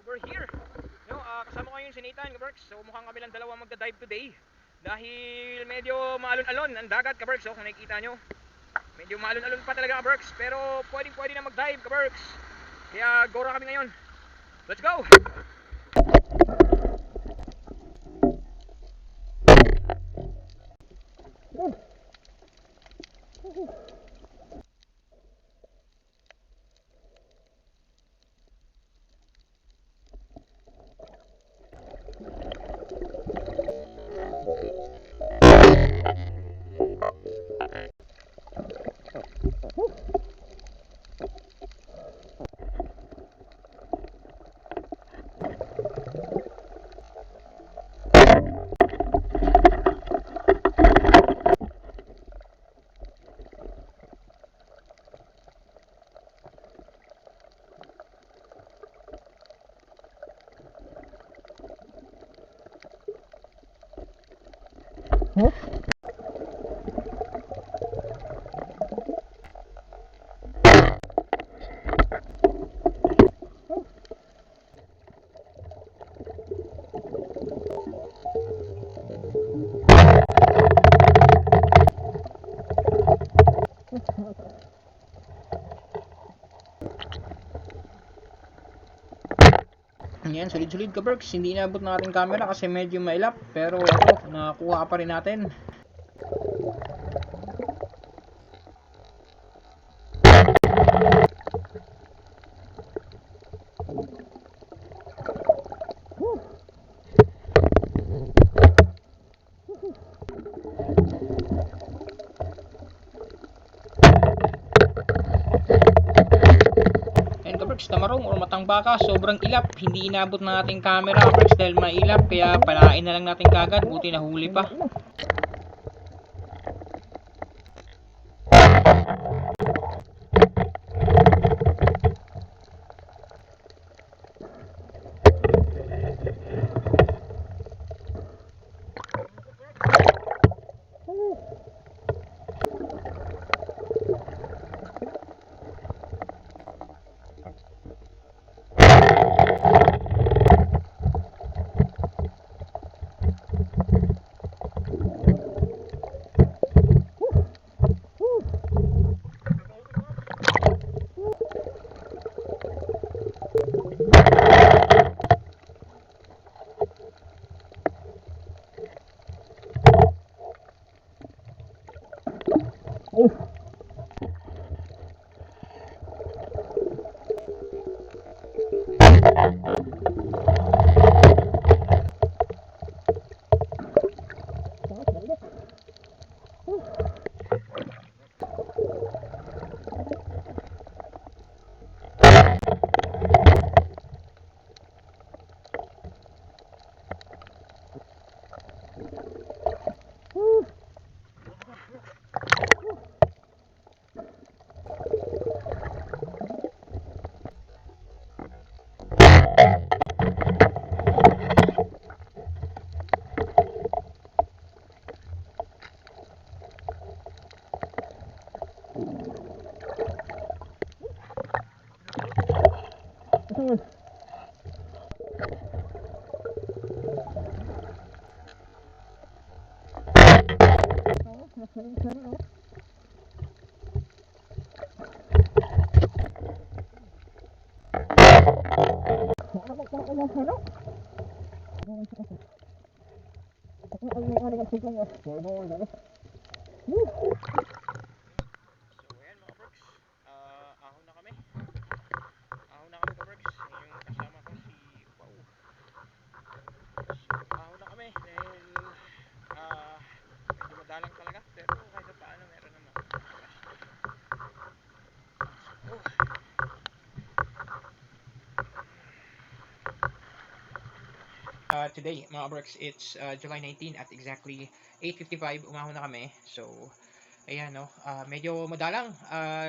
We're here. No, kasama ko yung si Nathan, kaberks. So mukhang kami lang dalawa magda-dive today. Dahil medyo maalon-alon ang dagat, kaberks. So kung nakikita nyo, medyo maalon-alon pa talaga, kaberks. Pero pwedeng-pwede na mag-dive, kaberks. Kaya gora kami ngayon. Let's go! Yan, solid-solid, kaberks. Hindi inaabot ng ating camera kasi medyo mailap. Pero ito, nakakuha pa rin natin. Tamarong or matang baka, sobrang ilap, hindi inabot ng ating camera, kaberks, dahil mailap, kaya palain na lang natin kagad, buti nahuli pa. So ayan mga berks, ahon na kami. Ahon na kami kaberks. Yung kasama ko si Wow. So ahon na kami dahil medyo madalang talaga. Pero kahit paano meron naman. Oh. today mga kaberks, it's July 19 at exactly 8:55 umahon na kami. So ayan no, medyo madalang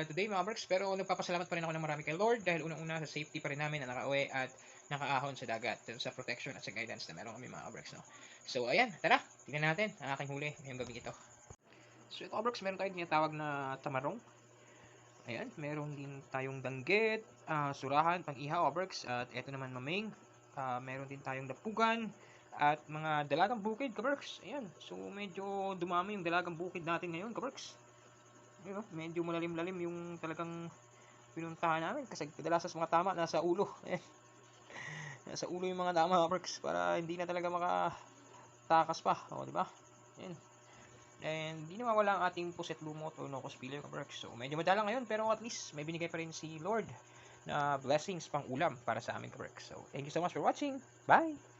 today mga kaberks, pero nagpapasalamat pa rin ako ng marami kay Lord dahil unang-una sa safety pa rin namin na nakauwi at nakaahon sa dagat, sa protection at sa guidance na meron kami mga kaberks no. So ayan, tara, tingnan natin ang aking huli ngayong gabi ito. So ito kaberks, meron tayong tinatawag na tamarong. Ayan, meron din tayong danggit, surahan, pang-ihaw, kaberks, at eto naman maming. Meron din tayong dapugan at mga dalagang bukid, kaberks. Ayan, so medyo dumami yung dalagang bukid natin ngayon, kaberks. Ayan, medyo malalim-lalim yung talagang pinuntahan namin kasi kadalasan mga tama nasa ulo. Ayan. Nasa ulo yung mga tama, kaberks, para hindi na talaga makatakas pa. O, di ba? Ayan. And di nawawala ang ating puset lumot o locust pillar, kaberks. So medyo madalang ngayon pero at least may binigay pa rin si Lord na blessings pang ulam para sa amin, kaberks. So thank you so much for watching. Bye!